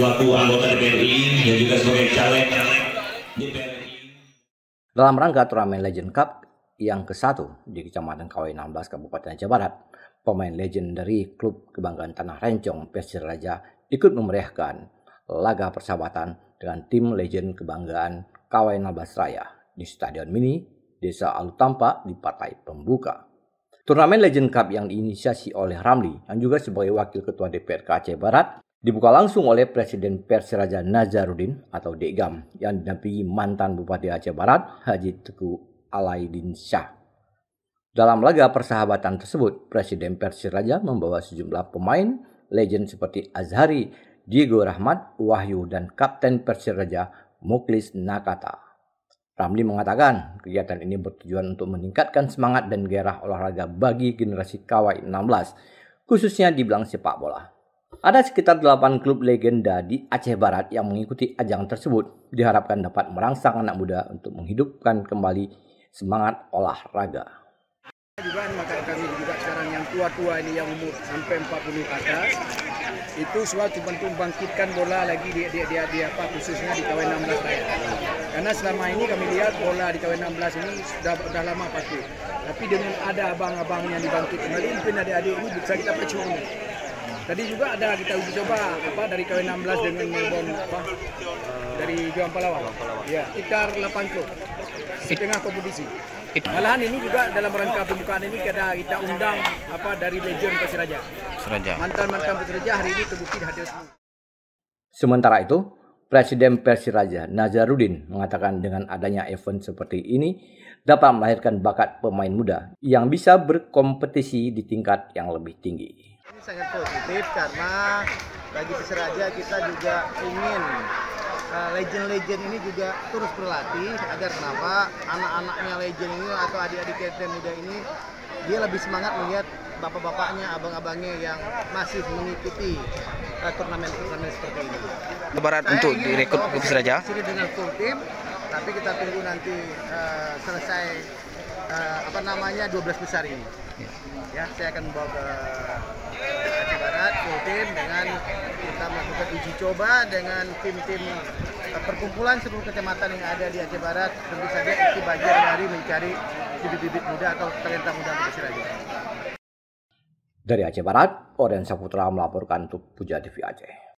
selaku anggota DPR RI dan juga sebagai caleg DPR RI. Dalam rangka turnamen Legend Cup yang ke-1 di Kecamatan KW 16 Kabupaten Aceh Barat, pemain legend dari klub kebanggaan Tanah Rencong Persiraja ikut memeriahkan laga persahabatan dengan tim legend kebanggaan KW 16 Raya di Stadion Mini Desa Alutampa di partai pembuka. Turnamen Legend Cup yang diinisiasi oleh Ramli yang juga sebagai Wakil Ketua DPRK Aceh Barat dibuka langsung oleh Presiden Persiraja Nazarudin atau Dekgam yang didampingi mantan Bupati Aceh Barat Haji Teguh Alaidin Syah. Dalam laga persahabatan tersebut, Presiden Persiraja membawa sejumlah pemain legend seperti Azhari, Diego Rahmat, Wahyu, dan Kapten Persiraja Muklis Nakata. Ramli mengatakan kegiatan ini bertujuan untuk meningkatkan semangat dan gairah olahraga bagi generasi KW 16, khususnya di bidang sepak bola. Ada sekitar 8 klub legenda di Aceh Barat yang mengikuti ajang tersebut, diharapkan dapat merangsang anak muda untuk menghidupkan kembali semangat olahraga. Juga masyarakat kami juga sekarang yang tua-tua ini yang umur sampai 40 ke atas itu suatu bantu bangkitkan bola lagi di khususnya di KW 16 Raya. Karena selama ini kami lihat bola di KW 16 ini sudah lama patuh. Tapi dengan ada abang-abang yang dibangkit kembali, mungkin adik-adik ini bisa kita pacu. Tadi juga ada kita uji coba dari KW 16 dengan Melbourne dari Juang Palawang. Ya, sekitar 8 klub setengah kompetisi. Malahan ini juga dalam rangka pembukaan ini kita undang dari legend Persiraja. Mantan-mantan Persiraja hari ini terbukti hadir semua. Sementara itu, Presiden Persiraja Nazarudin mengatakan dengan adanya event seperti ini dapat melahirkan bakat pemain muda yang bisa berkompetisi di tingkat yang lebih tinggi. Ini sangat positif karena bagi Persiraja kita juga ingin legend-legend ini juga terus berlatih agar kenapa anak-anaknya legend ini atau adik-adik kita muda ini dia lebih semangat melihat bapak-bapaknya, abang-abangnya yang masih mengikuti turnamen-turnamen seperti ini. Lebaran untuk direkrut ke Persiraja? Sini dengan full tim, tapi kita tunggu nanti selesai 12 besar ini. Ya, saya akan membawa ke Aceh Barat full tim dengan kita melakukan uji coba dengan tim-tim perkumpulan seluruh kecamatan yang ada di Aceh Barat. Tentu saja itu bagian dari mencari bibit-bibit muda atau talenta muda untuk Persiraja. Dari Aceh Barat, Oren Saputra melaporkan untuk Puja TV Aceh.